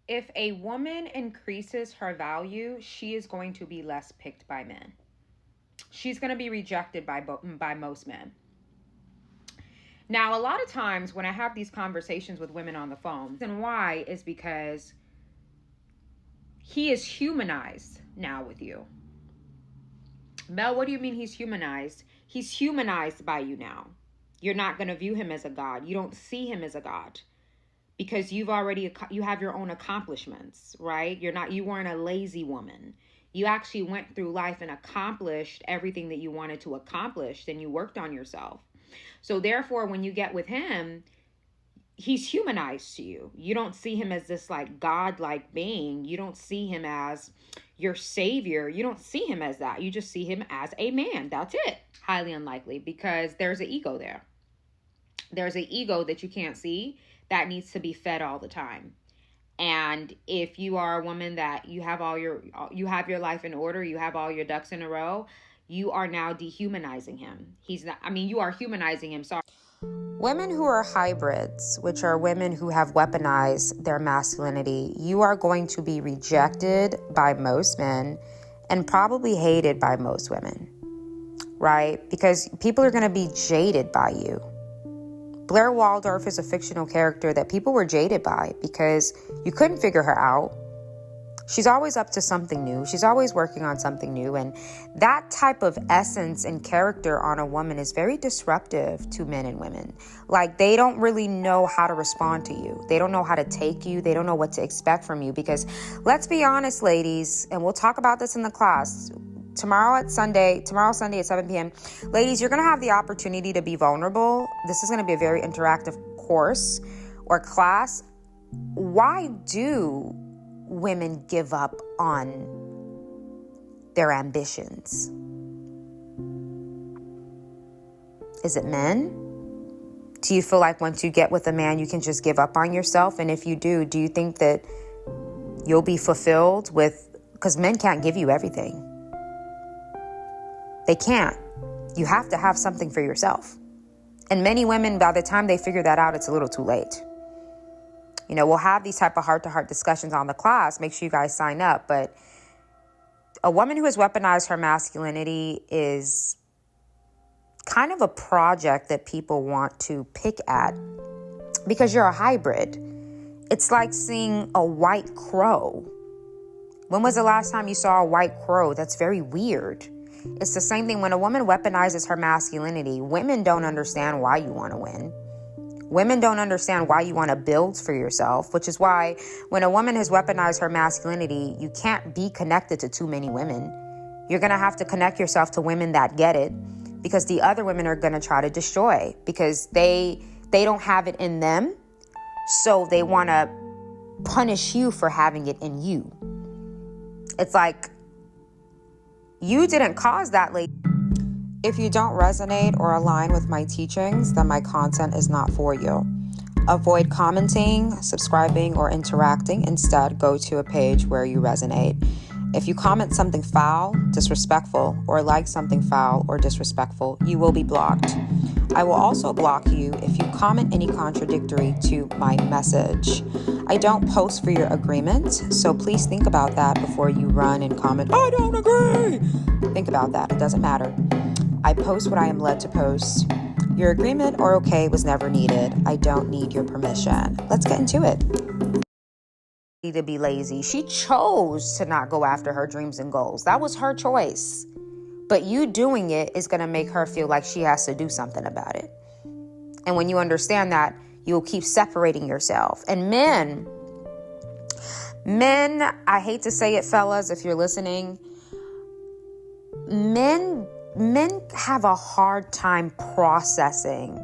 If a woman increases her value, she is going to be less picked by men. She's going to be rejected by most men. Now, a lot of times when I have these conversations with women on the phone, and why is because he is humanized now with you. Mel, what do you mean he's humanized? He's humanized by you now. You're not going to view him as a god. You don't see him as a god because you have your own accomplishments, right? You weren't a lazy woman. You actually went through life and accomplished everything that you wanted to accomplish, and you worked on yourself. So therefore, when you get with him, he's humanized to you. You don't see him as this like God-like being. You don't see him as your savior. You don't see him as that. You just see him as a man. That's it. Highly unlikely, because there's an ego there. There's an ego that you can't see that needs to be fed all the time. And if you are a woman that you have your life in order, you have all your ducks in a row, you are now dehumanizing him. You are humanizing him. Sorry. Women who are hybrids, which are women who have weaponized their masculinity, you are going to be rejected by most men and probably hated by most women, right? Because people are going to be jaded by you. Blair Waldorf is a fictional character that people were jaded by because you couldn't figure her out. She's always up to something new. She's always working on something new. And that type of essence and character on a woman is very disruptive to men and women. Like, they don't really know how to respond to you. They don't know how to take you. They don't know what to expect from you. Because let's be honest, ladies, and we'll talk about this in the class. Tomorrow Sunday at 7 p.m. Ladies, you're going to have the opportunity to be vulnerable. This is going to be a very interactive course or class. Why do women give up on their ambitions? Is it men? Do you feel like once you get with a man, you can just give up on yourself? And if you do you think that you'll be fulfilled because men can't give you everything. They can't. You have to have something for yourself. And many women, by the time they figure that out, it's a little too late. We'll have these type of heart-to-heart discussions on the class. Make sure you guys sign up. But a woman who has weaponized her masculinity is kind of a project that people want to pick at because you're a hybrid. It's like seeing a white crow. When was the last time you saw a white crow? That's very weird. It's the same thing when a woman weaponizes her masculinity. Women don't understand why you want to win. Women don't understand why you want to build for yourself, which is why when a woman has weaponized her masculinity, you can't be connected to too many women. You're going to have to connect yourself to women that get it, because the other women are going to try to destroy because they don't have it in them. So they want to punish you for having it in you. It's like, you didn't cause that, lady. If you don't resonate or align with my teachings, then my content is not for you. Avoid commenting, subscribing, or interacting. Instead, go to a page where you resonate. If you comment something foul, disrespectful, or like something foul or disrespectful, you will be blocked. I will also block you if you comment any contradictory to my message. I don't post for your agreement, so please think about that before you run and comment, "I don't agree." Think about that. It doesn't matter. I post what I am led to post. Your agreement or okay was never needed. I don't need your permission. Let's get into it. To be lazy. She chose to not go after her dreams and goals. That was her choice. But you doing it is going to make her feel like she has to do something about it. And when you understand that, you'll keep separating yourself. And men, I hate to say it, fellas, if you're listening, men have a hard time processing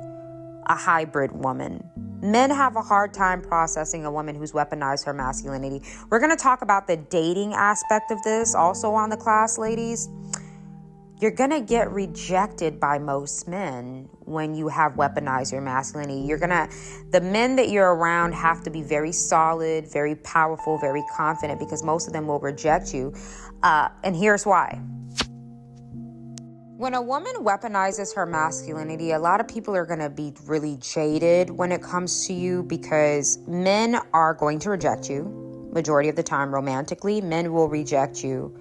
a hybrid woman. Men have a hard time processing a woman who's weaponized her masculinity. We're going to talk about the dating aspect of this also on the class, ladies. You're going to get rejected by most men when you have weaponized your masculinity. The men that you're around have to be very solid, very powerful, very confident, because most of them will reject you. And here's why. When a woman weaponizes her masculinity, a lot of people are going to be really jaded when it comes to you because men are going to reject you. majority of the time romantically, men will reject you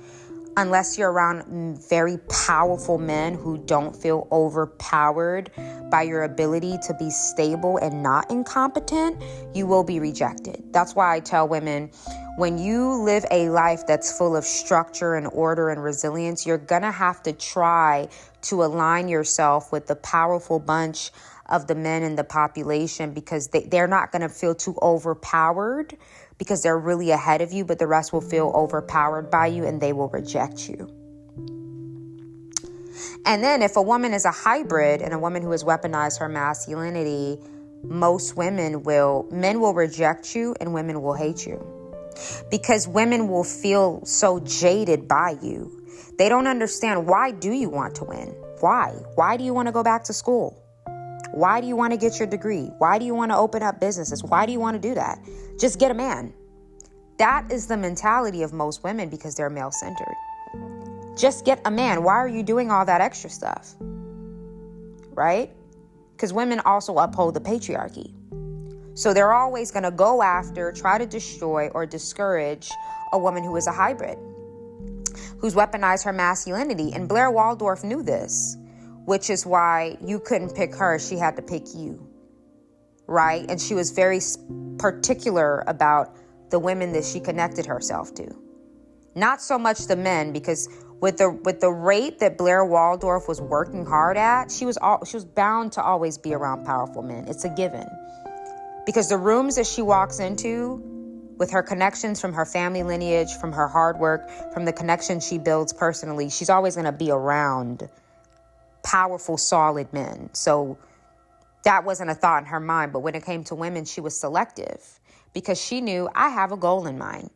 unless you're around very powerful men who don't feel overpowered by your ability to be stable and not incompetent. You will be rejected. That's why I tell women, when you live a life that's full of structure and order and resilience, you're going to have to try to align yourself with the powerful bunch of the men in the population, because they're not going to feel too overpowered because they're really ahead of you, but the rest will feel overpowered by you and they will reject you. And then if a woman is a hybrid and a woman who has weaponized her masculinity, men will reject you and women will hate you, because women will feel so jaded by you. They don't understand, why do you want to win? Why? Why do you want to go back to school? Why do you want to get your degree? Why do you want to open up businesses? Why do you want to do that? Just get a man. That is the mentality of most women because they're male-centered. Just get a man. Why are you doing all that extra stuff? Right? Because women also uphold the patriarchy. So they're always going to go after, try to destroy, or discourage a woman who is a hybrid, who's weaponized her masculinity. And Blair Waldorf knew this, which is why you couldn't pick her. She had to pick you, right? And she was very particular about the women that she connected herself to. Not so much the men, because with the rate that Blair Waldorf was working hard at, she was bound to always be around powerful men. It's a given. Because the rooms that she walks into, with her connections from her family lineage, from her hard work, from the connections she builds personally, she's always going to be around powerful, solid men. So that wasn't a thought in her mind. But when it came to women, she was selective, because she knew, I have a goal in mind.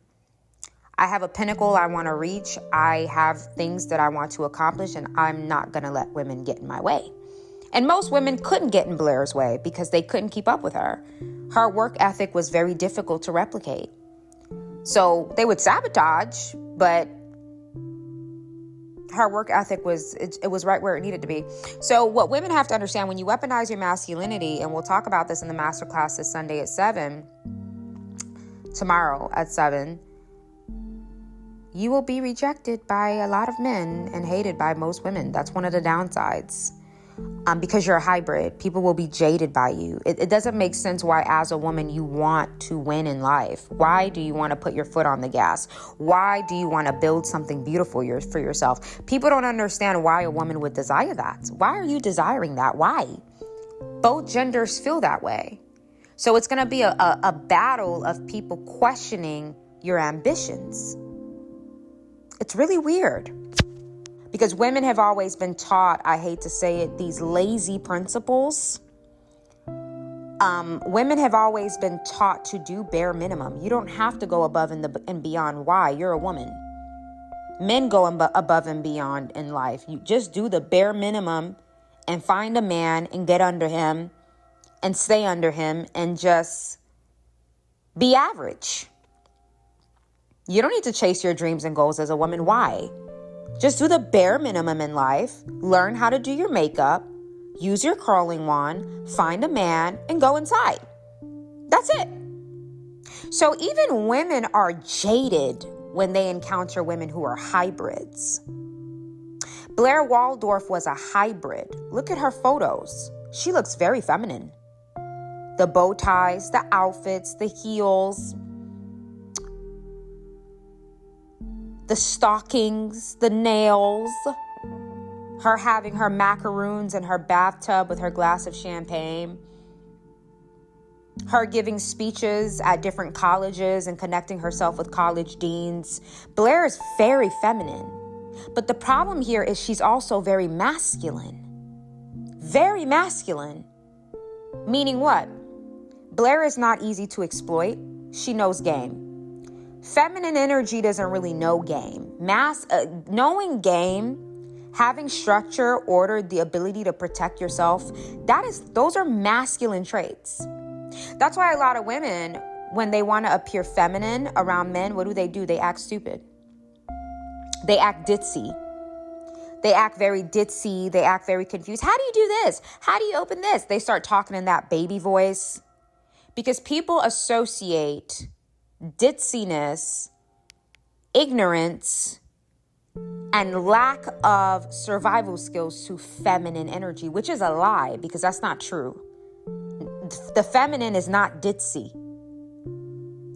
I have a pinnacle I want to reach. I have things that I want to accomplish, and I'm not going to let women get in my way. And most women couldn't get in Blair's way because they couldn't keep up with her. Her work ethic was very difficult to replicate. So they would sabotage, but her work ethic was right where it needed to be. So what women have to understand, when you weaponize your masculinity, and we'll talk about this in the masterclass this Sunday at 7, tomorrow at 7, you will be rejected by a lot of men and hated by most women. That's one of the downsides. Because you're a hybrid, people will be jaded by you. It doesn't make sense why, as a woman, you want to win in life. Why do you want to put your foot on the gas? Why do you want to build something beautiful for yourself? People don't understand why a woman would desire that. Why are you desiring that? Why? Both genders feel that way. So it's going to be a battle of people questioning your ambitions. It's really weird. Because women have always been taught, I hate to say it, these lazy principles. Women have always been taught to do bare minimum. You don't have to go above and beyond. Why? You're a woman. Men go above and beyond in life. You just do the bare minimum and find a man and get under him and stay under him and just be average. You don't need to chase your dreams and goals as a woman. Why? Just do the bare minimum in life. Learn how to do your makeup. Use your curling wand. Find a man and go inside. That's it. So even women are jaded when they encounter women who are hybrids. Blair Waldorf was a hybrid. Look at her photos. She looks very feminine. The bow ties, the outfits, the heels, the stockings, the nails, her having her macaroons in her bathtub with her glass of champagne, her giving speeches at different colleges and connecting herself with college deans. Blair is very feminine. But the problem here is she's also very masculine. Very masculine. Meaning what? Blair is not easy to exploit. She knows game. Feminine energy doesn't really know game. Knowing game, having structure, order, the ability to protect yourself, those are masculine traits. That's why a lot of women, when they want to appear feminine around men, what do? They act stupid. They act ditzy. They act very ditzy. They act very confused. How do you do this? How do you open this? They start talking in that baby voice. Because people associate ditziness, ignorance, and lack of survival skills to feminine energy, which is a lie because that's not true. The feminine is not ditzy.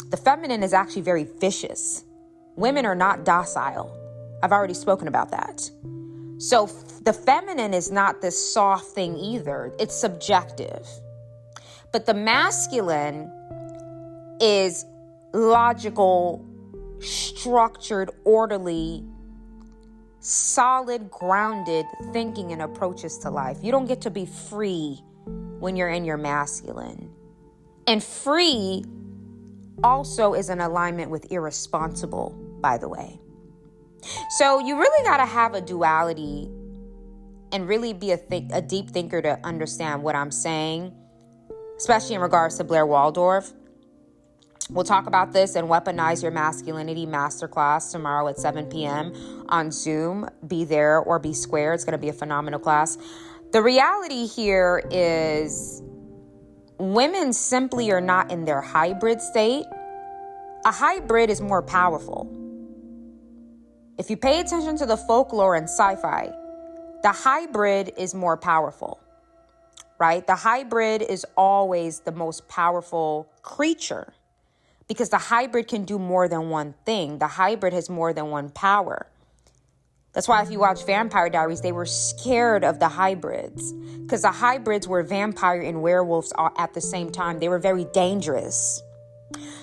The feminine is actually very vicious. Women are not docile. I've already spoken about that. So the feminine is not this soft thing either. It's subjective. But the masculine is logical, structured, orderly, solid, grounded thinking and approaches to life. You don't get to be free when you're in your masculine. And free also is in alignment with irresponsible, by the way. So you really got to have a duality and really be a deep thinker to understand what I'm saying, especially in regards to Blair Waldorf. We'll talk about this in Weaponize Your Masculinity Masterclass tomorrow at 7 p.m. on Zoom. Be there or be square. It's going to be a phenomenal class. The reality here is women simply are not in their hybrid state. A hybrid is more powerful. If you pay attention to the folklore and sci-fi, the hybrid is more powerful, right? The hybrid is always the most powerful creature because the hybrid can do more than one thing. The hybrid has more than one power. That's why if you watch Vampire Diaries, they were scared of the hybrids because the hybrids were vampire and werewolves all at the same time. They were very dangerous.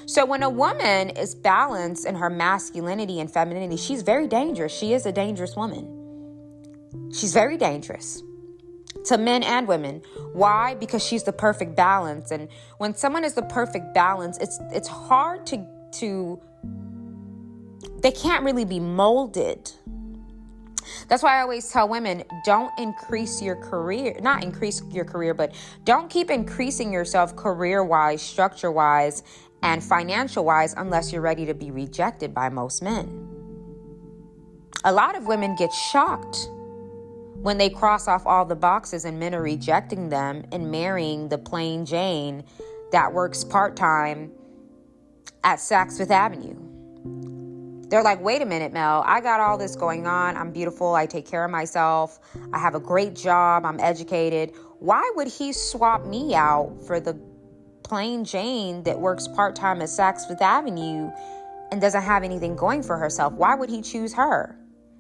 So when a woman is balanced in her masculinity and femininity, she's very dangerous. She is a dangerous woman. She's very dangerous to men and women. Why? Because she's the perfect balance. And when someone is the perfect balance, it's hard to they can't really be molded. That's why I always tell women, don't increase your career, not increase your career, but don't keep increasing yourself career-wise, structure-wise, and financial-wise unless you're ready to be rejected by most men. A lot of women get shocked when they cross off all the boxes and men are rejecting them and marrying the plain Jane that works part-time at Saks Fifth Avenue. They're like, wait a minute, Mel, I got all this going on. I'm beautiful. I take care of myself. I have a great job. I'm educated. Why would he swap me out for the plain Jane that works part-time at Saks Fifth Avenue and doesn't have anything going for herself? Why would he choose her?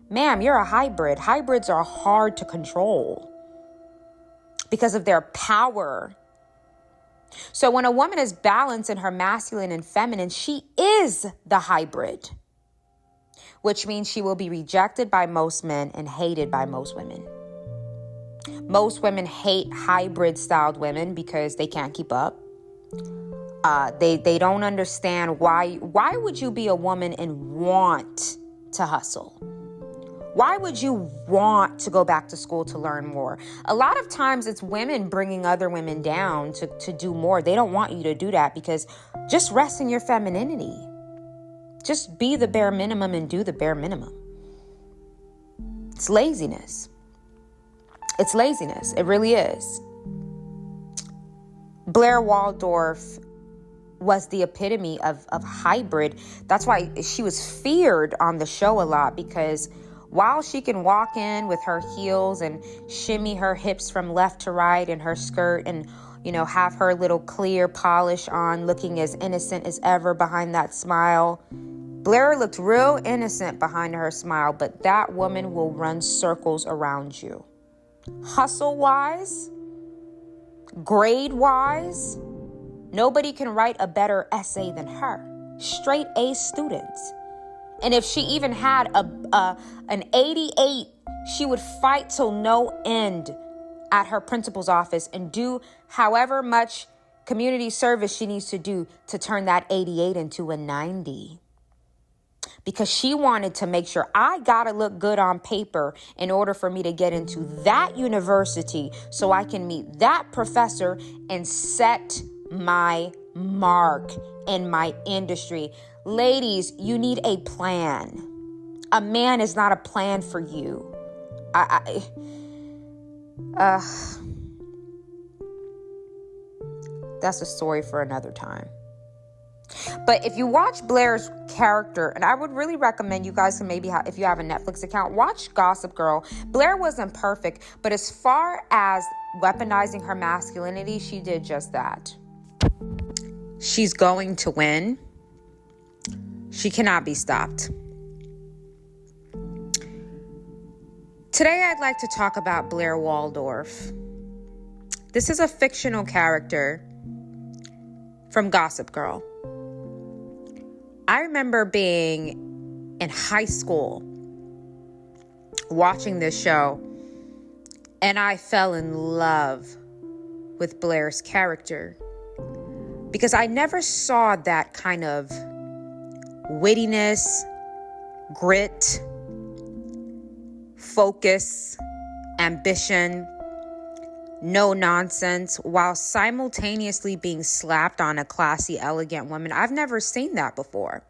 Ma'am, you're a hybrid. Hybrids are hard to control because of their power. So when a woman is balanced in her masculine and feminine, she is the hybrid, which means she will be rejected by most men and hated by most women. Most women hate hybrid-styled women because they can't keep up. They don't understand why would you be a woman and want to hustle? Why would you want to go back to school to learn more? A lot of times it's women bringing other women down to do more. They don't want you to do that because just rest in your femininity. Just be the bare minimum and do the bare minimum. It's laziness. It's laziness. It really is. Blair Waldorf was the epitome of hybrid. That's why she was feared on the show a lot, because while she can walk in with her heels and shimmy her hips from left to right in her skirt and, have her little clear polish on, looking as innocent as ever behind that smile. Blair looked real innocent behind her smile, but that woman will run circles around you. Hustle-wise, grade-wise, nobody can write a better essay than her. Straight A students. And if she even had an 88, she would fight till no end at her principal's office and do however much community service she needs to do to turn that 88 into a 90. Because she wanted to make sure I gotta look good on paper in order for me to get into that university so I can meet that professor and set my mark in my industry. Ladies, you need a plan. A man is not a plan for you. That's a story for another time. But if you watch Blair's character, and I would really recommend you guys to maybe, if you have a Netflix account, watch Gossip Girl. Blair wasn't perfect, but as far as weaponizing her masculinity, she did just that. She's going to win. She cannot be stopped. Today, I'd like to talk about Blair Waldorf. This is a fictional character from Gossip Girl. I remember being in high school watching this show, and I fell in love with Blair's character because I never saw that kind of wittiness, grit, focus, ambition, no nonsense, while simultaneously being slapped on a classy, elegant woman. I've never seen that before.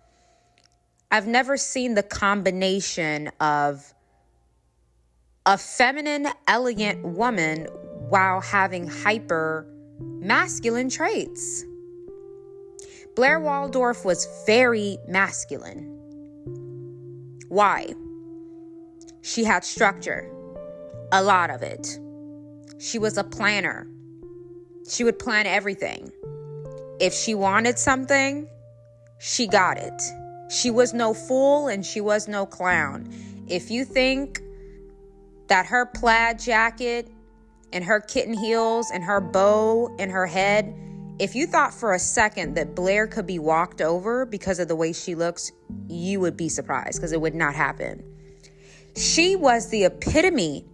I've never seen the combination of a feminine, elegant woman while having hyper masculine traits. Blair Waldorf was very masculine. Why? She had structure, a lot of it. She was a planner. She would plan everything. If she wanted something, she got it. She was no fool and she was no clown. If you think that her plaid jacket and her kitten heels and her bow in her head, if you thought for a second that Blair could be walked over because of the way she looks, you would be surprised because it would not happen. She was the epitome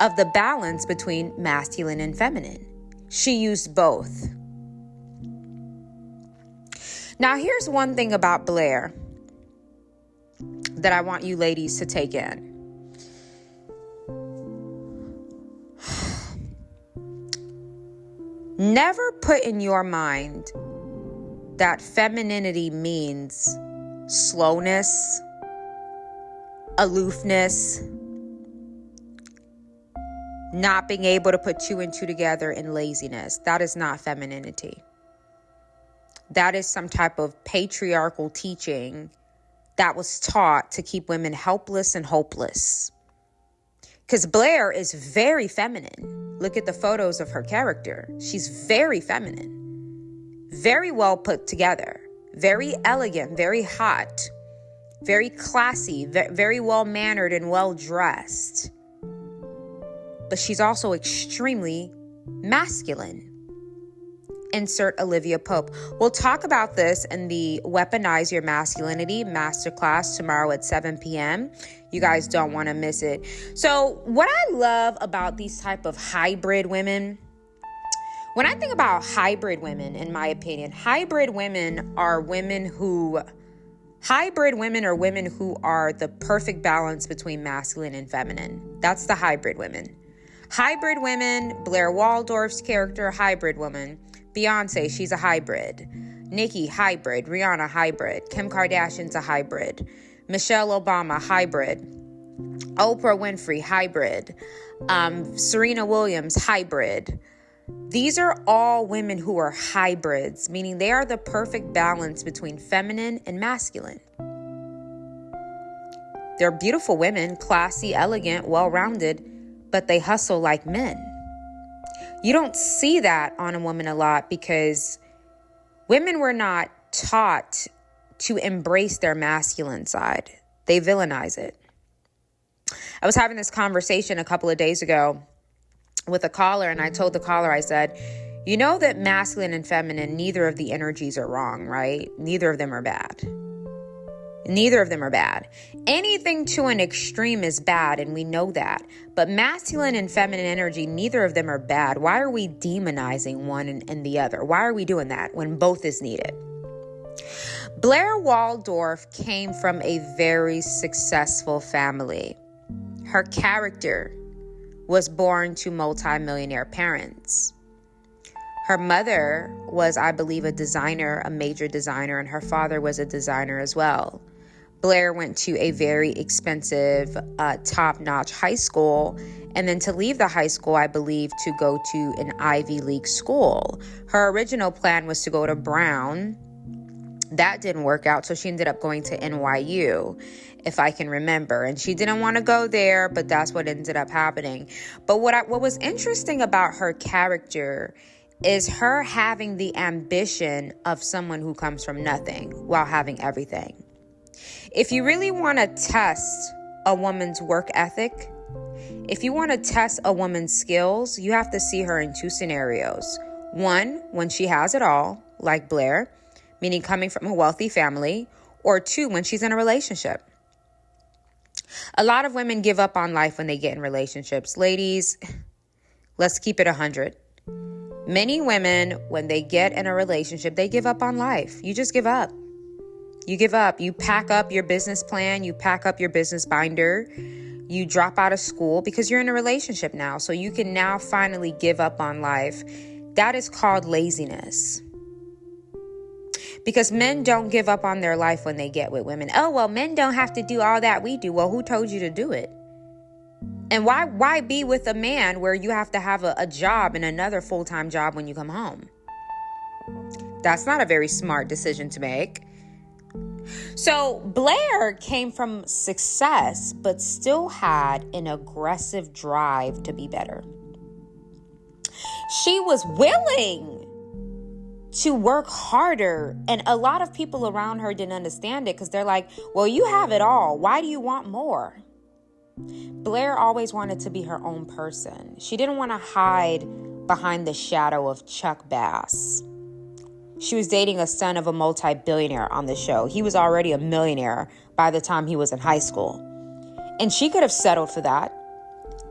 of the balance between masculine and feminine. She used both. Now, here's one thing about Blair that I want you ladies to take in. Never put in your mind that femininity means slowness, aloofness, not being able to put two and two together, in laziness. That is not femininity. That is some type of patriarchal teaching that was taught to keep women helpless and hopeless. Because Blair is very feminine. Look at the photos of her character. She's very feminine, very well put together, very elegant, very hot, very classy, very well mannered and well dressed. But she's also extremely masculine. Insert Olivia Pope. We'll talk about this in the Weaponize Your Masculinity masterclass tomorrow at 7 p.m. You guys don't want to miss it. So what I love about these type of hybrid women, when I think about hybrid women, in my opinion, hybrid women are women who are the perfect balance between masculine and feminine. That's the hybrid women. Hybrid women, Blair Waldorf's character, hybrid woman. Beyonce, she's a hybrid. Nicki, hybrid. Rihanna, hybrid. Kim Kardashian's a hybrid. Michelle Obama, hybrid. Oprah Winfrey, hybrid. Serena Williams, hybrid. These are all women who are hybrids, meaning they are the perfect balance between feminine and masculine. They're beautiful women, classy, elegant, well-rounded, but they hustle like men. You don't see that on a woman a lot because women were not taught to embrace their masculine side. They villainize it. I was having this conversation a couple of days ago with a caller, and I told the caller, I said, you know that masculine and feminine, neither of the energies are wrong, right? Neither of them are bad. Neither of them are bad. Anything to an extreme is bad, and we know that. But masculine and feminine energy, neither of them are bad. Why are we demonizing one and the other? Why are we doing that when both is needed? Blair Waldorf came from a very successful family. Her character was born to multimillionaire parents. Her mother was, I believe, a designer, a major designer, and her father was a designer as well. Blair went to a very expensive, top-notch high school, and then to leave the high school, I believe, to go to an Ivy League school. Her original plan was to go to Brown, That didn't work out, so she ended up going to NYU, if I can remember. And she didn't want to go there, but that's what ended up happening. But what was interesting about her character is her having the ambition of someone who comes from nothing while having everything. If you really want to test a woman's work ethic, if you want to test a woman's skills, you have to see her in two scenarios. One, when she has it all, like Blair, meaning coming from a wealthy family, or two, when she's in a relationship. A lot of women give up on life when they get in relationships. Ladies, let's keep it 100. Many women, when they get in a relationship, they give up on life. You just give up. You give up. You pack up your business plan. You pack up your business binder. You drop out of school because you're in a relationship now. So you can now finally give up on life. That is called laziness. Because men don't give up on their life when they get with women. Oh, well, men don't have to do all that we do. Well, who told you to do it? And why be with a man where you have to have a job and another full-time job when you come home? That's not a very smart decision to make. So Blair came from success, but still had an aggressive drive to be better. She was willing to work harder. And a lot of people around her didn't understand it because they're like, well, you have it all. Why do you want more? Blair always wanted to be her own person. She didn't want to hide behind the shadow of Chuck Bass. She was dating a son of a multi-billionaire on the show. He was already a millionaire by the time he was in high school. And she could have settled for that.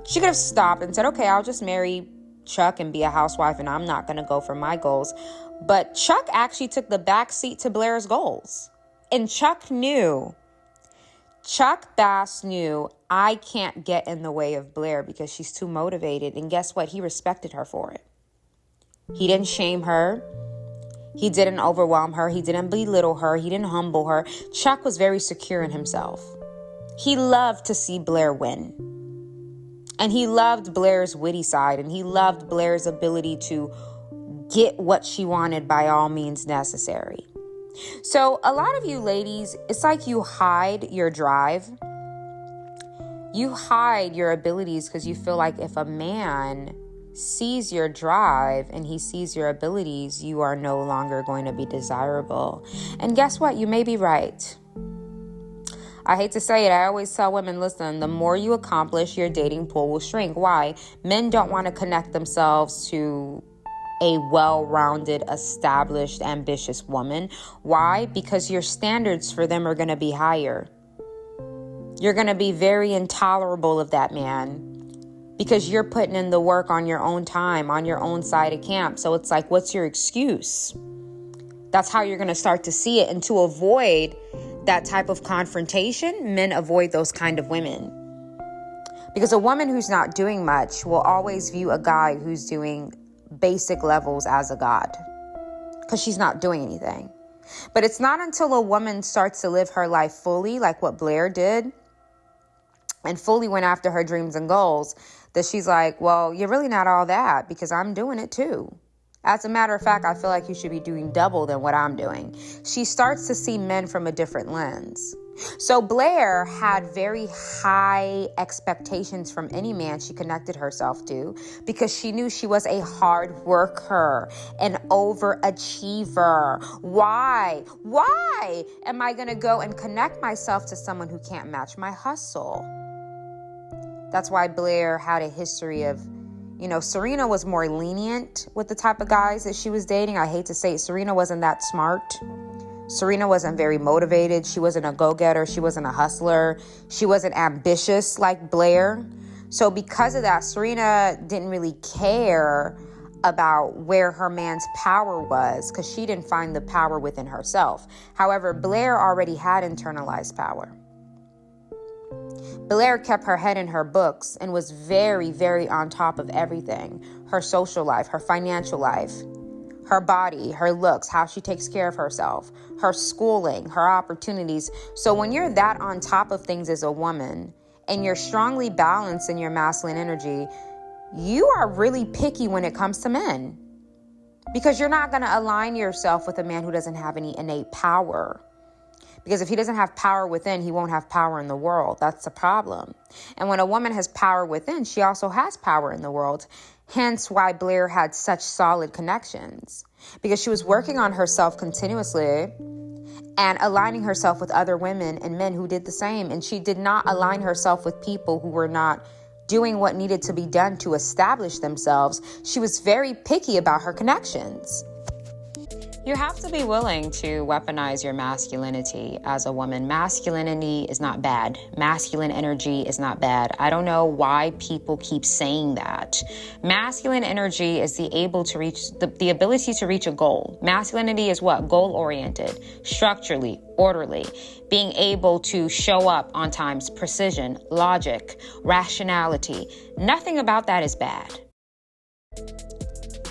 She could have stopped and said, okay, I'll just marry Chuck and be a housewife, and I'm not going to go for my goals. But Chuck actually took the back seat to Blair's goals. And Chuck Bass knew, I can't get in the way of Blair because she's too motivated. And guess what? He respected her for it. He didn't shame her. He didn't overwhelm her. He didn't belittle her. He didn't humble her. Chuck was very secure in himself. He loved to see Blair win. And he loved Blair's witty side. And he loved Blair's ability to get what she wanted by all means necessary. So a lot of you ladies, it's like you hide your drive. You hide your abilities because you feel like if a man sees your drive and he sees your abilities, you are no longer going to be desirable. And guess what? You may be right. I hate to say it. I always tell women, listen, the more you accomplish, your dating pool will shrink. Why? Men don't want to connect themselves to a well-rounded, established, ambitious woman. Why? Because your standards for them are going to be higher. You're going to be very intolerable of that man because you're putting in the work on your own time, on your own side of camp. So it's like, what's your excuse? That's how you're going to start to see it. And to avoid that type of confrontation, men avoid those kind of women. Because a woman who's not doing much will always view a guy who's doing basic levels as a god because she's not doing anything. But it's not until a woman starts to live her life fully, like what Blair did, and fully went after her dreams and goals, that she's like, well, you're really not all that because I'm doing it too. As a matter of fact, I feel like you should be doing double than what I'm doing. She starts to see men from a different lens. So Blair had very high expectations from any man she connected herself to because she knew she was a hard worker, an overachiever. Why am I going to go and connect myself to someone who can't match my hustle? That's why Blair had a history of, Serena was more lenient with the type of guys that she was dating. I hate to say it, Serena wasn't that smart. Serena wasn't very motivated. She wasn't a go-getter. She wasn't a hustler. She wasn't ambitious like Blair. So because of that, Serena didn't really care about where her man's power was because she didn't find the power within herself. However, Blair already had internalized power. Blair kept her head in her books and was very, very on top of everything. Her social life, her financial life, her body, her looks, how she takes care of herself, her schooling, her opportunities. So when you're that on top of things as a woman and you're strongly balanced in your masculine energy, you are really picky when it comes to men. Because you're not going to align yourself with a man who doesn't have any innate power. Because if he doesn't have power within, he won't have power in the world. That's the problem. And when a woman has power within, she also has power in the world. Hence why Blair had such solid connections. Because she was working on herself continuously and aligning herself with other women and men who did the same. And she did not align herself with people who were not doing what needed to be done to establish themselves. She was very picky about her connections. You have to be willing to weaponize your masculinity as a woman. Masculinity is not bad. Masculine energy is not bad. I don't know why people keep saying that. Masculine energy is the ability to reach a goal. Masculinity is what? Goal-oriented, structurally, orderly, being able to show up on time's precision, logic, rationality. Nothing about that is bad.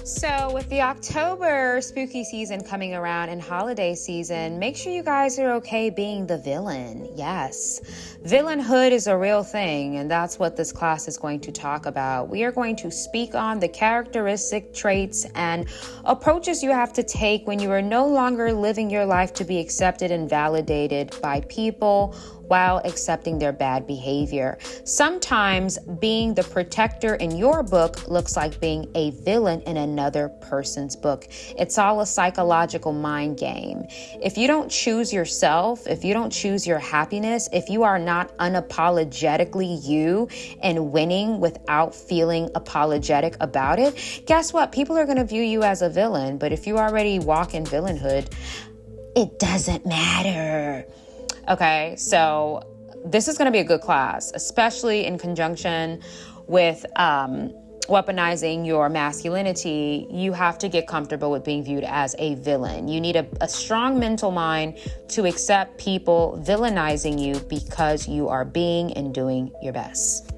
So with the October spooky season coming around and holiday season, make sure you guys are okay being the villain. Yes, villainhood is a real thing, and that's what this class is going to talk about. We are going to speak on the characteristic traits and approaches you have to take when you are no longer living your life to be accepted and validated by people while accepting their bad behavior. Sometimes being the protector in your book looks like being a villain in another person's book. It's all a psychological mind game. If you don't choose yourself, if you don't choose your happiness, if you are not unapologetically you and winning without feeling apologetic about it, guess what? People are going to view you as a villain. But if you already walk in villainhood, it doesn't matter. Okay, so this is going to be a good class, especially in conjunction with weaponizing your masculinity. You have to get comfortable with being viewed as a villain. You need a strong mental mind to accept people villainizing you because you are being and doing your best.